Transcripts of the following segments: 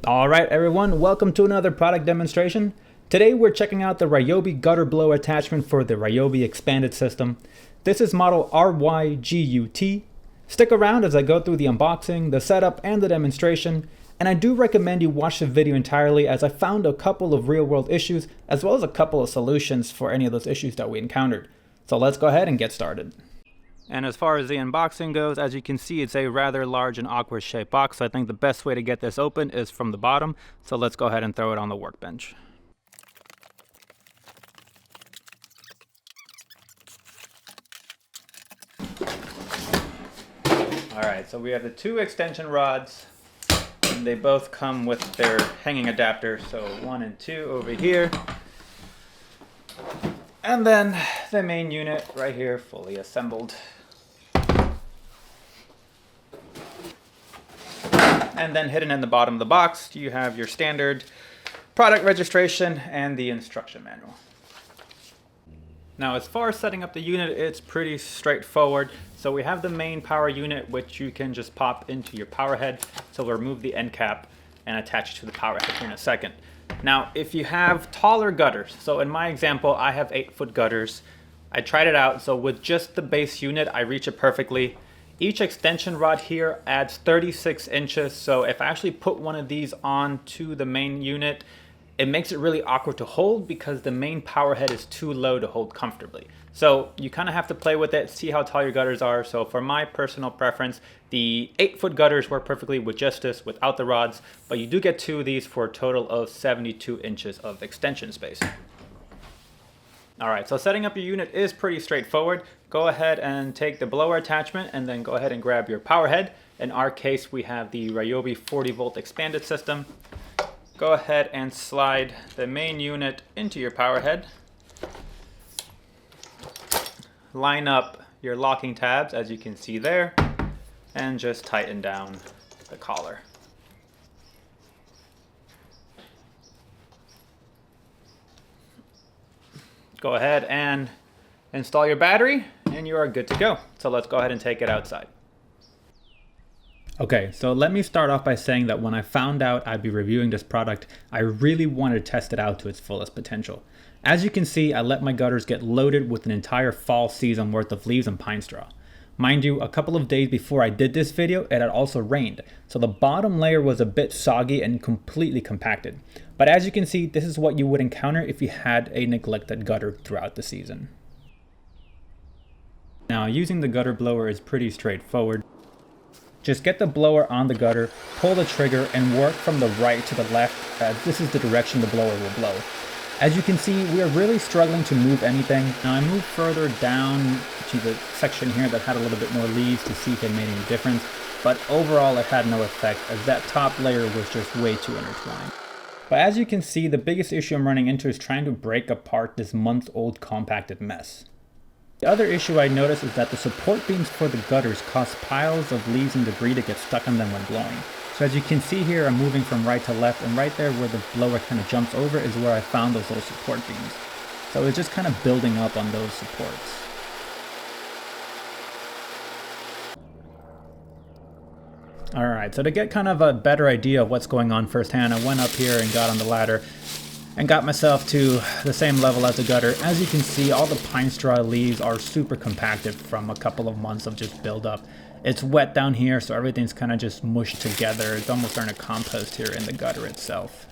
Alright everyone, welcome to another product demonstration. Today we're checking out the Ryobi gutter blower attachment for the Ryobi expanded system. This is model RYGUT. Stick around as I go through the unboxing, the setup, and the demonstration. And I do recommend you watch the video entirely as I found a couple of real world issues as well as a couple of solutions for any of those issues that we encountered. So let's go ahead and get started. And as far as the unboxing goes, as you can see, it's a rather large and awkward shaped box. So I think the best way to get this open is from the bottom. So let's go ahead and throw it on the workbench. All right, so we have the two extension rods. And they both come with their hanging adapter. So 1 and 2 over here. And then the main unit right here, fully assembled. And then hidden in the bottom of the box, you have your standard product registration and the instruction manual. Now, as far as setting up the unit, it's pretty straightforward. So we have the main power unit, which you can just pop into your power head. So we'll remove the end cap and attach it to the power head here in a second. Now, if you have taller gutters, so in my example, I have 8-foot gutters. I tried it out, so with just the base unit, I reach it perfectly. Each extension rod here adds 36 inches, so if I actually put one of these onto the main unit, it makes it really awkward to hold because the main power head is too low to hold comfortably. So you kind of have to play with it, see how tall your gutters are. So for my personal preference, the 8-foot gutters work perfectly with just this, without the rods, but you do get 2 of these for a total of 72 inches of extension space. All right, so setting up your unit is pretty straightforward. Go ahead and take the blower attachment and then go ahead and grab your power head. In our case, we have the Ryobi 40-volt expanded system. Go ahead and slide the main unit into your power head. Line up your locking tabs, as you can see there, and just tighten down the collar. Go ahead and install your battery and you are good to go. So let's go ahead and take it outside. Okay, so let me start off by saying that when I found out I'd be reviewing this product, I really wanted to test it out to its fullest potential. As you can see, I let my gutters get loaded with an entire fall season worth of leaves and pine straw. Mind you, a couple of days before I did this video, it had also rained, so the bottom layer was a bit soggy and completely compacted. But as you can see, this is what you would encounter if you had a neglected gutter throughout the season. Now, using the gutter blower is pretty straightforward. Just get the blower on the gutter, pull the trigger, and work from the right to the left, as this is the direction the blower will blow. As you can see, we are really struggling to move anything. Now I moved further down to the section here that had a little bit more leaves to see if it made any difference, but overall it had no effect as that top layer was just way too intertwined. But as you can see, the biggest issue I'm running into is trying to break apart this month-old compacted mess. The other issue I noticed is that the support beams for the gutters cause piles of leaves and debris to get stuck on them when blowing. So as you can see here, I'm moving from right to left, and right there where the blower kind of jumps over is where I found those little support beams. So it's just kind of building up on those supports. Alright, so to get kind of a better idea of what's going on firsthand, I went up here and got on the ladder and got myself to the same level as the gutter. As you can see, all the pine straw leaves are super compacted from a couple of months of just buildup. It's wet down here, so everything's kind of just mushed together. It's almost starting to compost here in the gutter itself.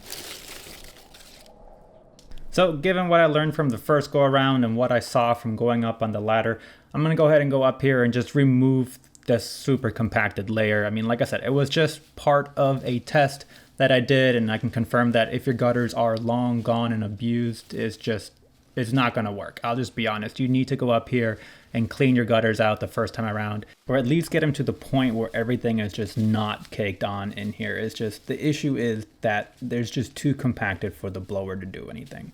So given what I learned from the first go around and what I saw from going up on the ladder, I'm going to go ahead and go up here and just remove this super compacted layer. I mean, like I said, it was just part of a test that I did, and I can confirm that if your gutters are long gone and abused, it's not going to work. I'll just be honest. You need to go up here and clean your gutters out the first time around, or at least get them to the point where everything is just not caked on in here. It's just, the issue is that there's just too compacted for the blower to do anything.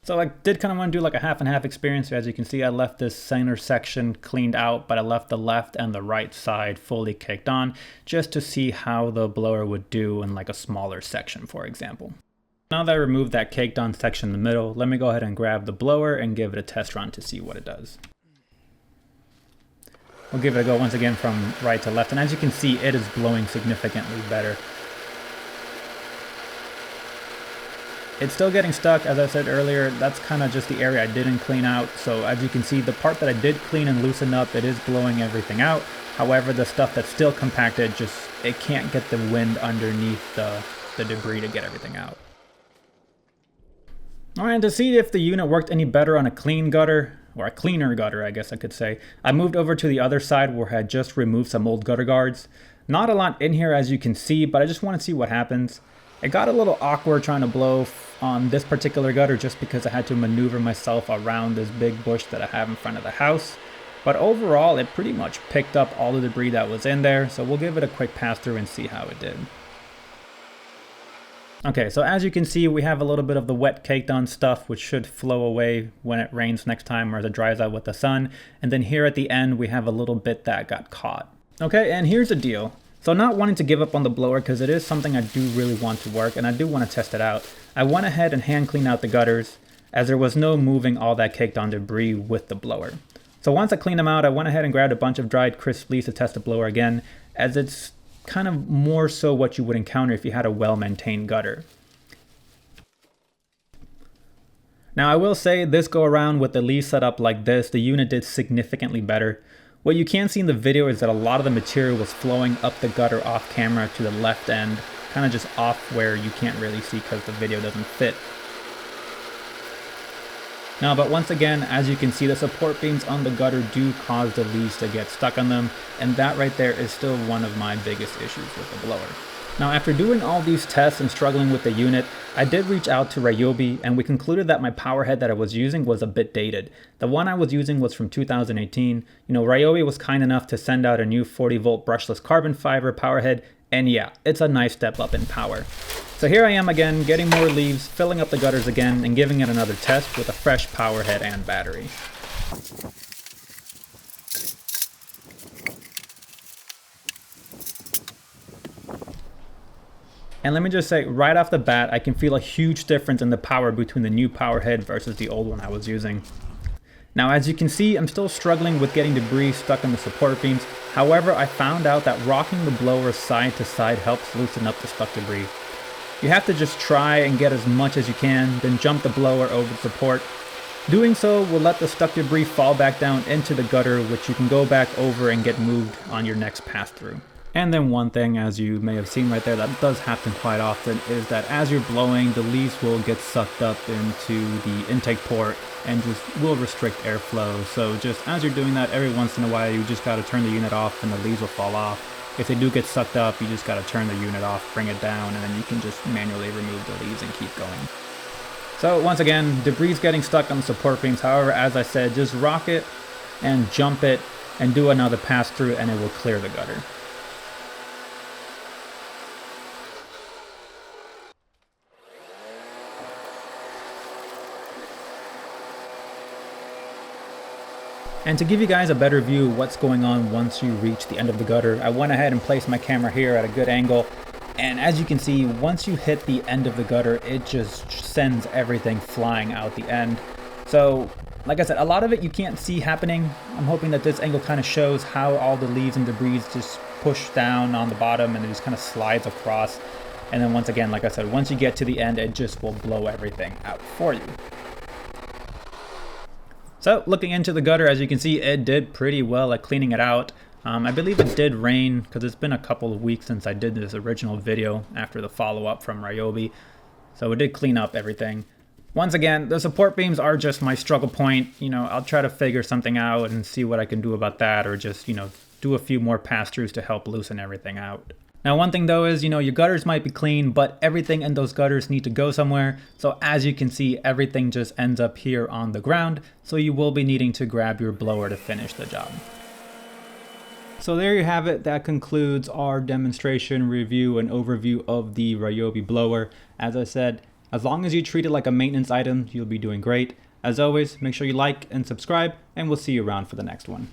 So I did kind of want to do like a half and half experience. As you can see, I left this center section cleaned out, but I left the left and the right side fully caked on just to see how the blower would do in like a smaller section, for example. Now that I removed that caked on section in the middle, let me go ahead and grab the blower and give it a test run to see what it does. We'll give it a go once again from right to left, and as you can see, it is blowing significantly better. It's still getting stuck, as I said earlier. That's kind of just the area I didn't clean out. So as you can see, the part that I did clean and loosen up, it is blowing everything out. However, the stuff that's still compacted, it can't get the wind underneath the debris to get everything out. Alright, and to see if the unit worked any better on a clean gutter, or a cleaner gutter, I guess I could say, I moved over to the other side where I had just removed some old gutter guards. Not a lot in here, as you can see, but I just want to see what happens. It got a little awkward trying to blow on this particular gutter just because I had to maneuver myself around this big bush that I have in front of the house. But overall, it pretty much picked up all the debris that was in there, so we'll give it a quick pass through and see how it did. Okay, so as you can see, we have a little bit of the wet caked on stuff, which should flow away when it rains next time or as it dries out with the sun. And then here at the end, we have a little bit that got caught. Okay, and here's the deal. So not wanting to give up on the blower because it is something I do really want to work and I do want to test it out. I went ahead and hand cleaned out the gutters as there was no moving all that caked on debris with the blower. So once I cleaned them out, I went ahead and grabbed a bunch of dried crisp leaves to test the blower again, as it's kind of more so what you would encounter if you had a well-maintained gutter. Now I will say this go around with the leaves set up like this, the unit did significantly better. What you can see in the video is that a lot of the material was flowing up the gutter off camera to the left end, kind of just off where you can't really see because the video doesn't fit. Now, but once again, as you can see, the support beams on the gutter do cause the leaves to get stuck on them, and that right there is still one of my biggest issues with the blower. Now, after doing all these tests and struggling with the unit, I did reach out to Ryobi, and we concluded that my Powerhead that I was using was a bit dated. The one I was using was from 2018. Ryobi was kind enough to send out a new 40-volt brushless carbon fiber Powerhead, and yeah, it's a nice step up in power. So here I am again, getting more leaves, filling up the gutters again, and giving it another test with a fresh Powerhead and battery. And let me just say, right off the bat, I can feel a huge difference in the power between the new Powerhead versus the old one I was using. Now, as you can see, I'm still struggling with getting debris stuck in the support beams. However, I found out that rocking the blower side to side helps loosen up the stuck debris. You have to just try and get as much as you can, then jump the blower over the support. Doing so will let the stuck debris fall back down into the gutter, which you can go back over and get moved on your next pass through. And then one thing, as you may have seen right there, that does happen quite often, is that as you're blowing, the leaves will get sucked up into the intake port and just will restrict airflow. So just as you're doing that, every once in a while, you just got to turn the unit off and the leaves will fall off. If they do get sucked up, you just got to turn the unit off, bring it down, and then you can just manually remove the leaves and keep going. So once again, debris is getting stuck on the support beams. However, as I said, just rock it and jump it and do another pass through and it will clear the gutter. And to give you guys a better view of what's going on once you reach the end of the gutter, I went ahead and placed my camera here at a good angle. And as you can see, once you hit the end of the gutter, it just sends everything flying out the end. So, like I said, a lot of it you can't see happening. I'm hoping that this angle kind of shows how all the leaves and debris just push down on the bottom and it just kind of slides across. And then once again, like I said, once you get to the end, it just will blow everything out for you. So looking into the gutter, as you can see, it did pretty well at cleaning it out. I believe it did rain because it's been a couple of weeks since I did this original video after the follow-up from Ryobi. So it did clean up everything. Once again, the support beams are just my struggle point. I'll try to figure something out and see what I can do about that, or just, do a few more pass-throughs to help loosen everything out. Now, one thing though is, your gutters might be clean, but everything in those gutters need to go somewhere. So as you can see, everything just ends up here on the ground. So you will be needing to grab your blower to finish the job. So there you have it. That concludes our demonstration, review, and overview of the Ryobi blower. As I said, as long as you treat it like a maintenance item, you'll be doing great. As always, make sure you like and subscribe, and we'll see you around for the next one.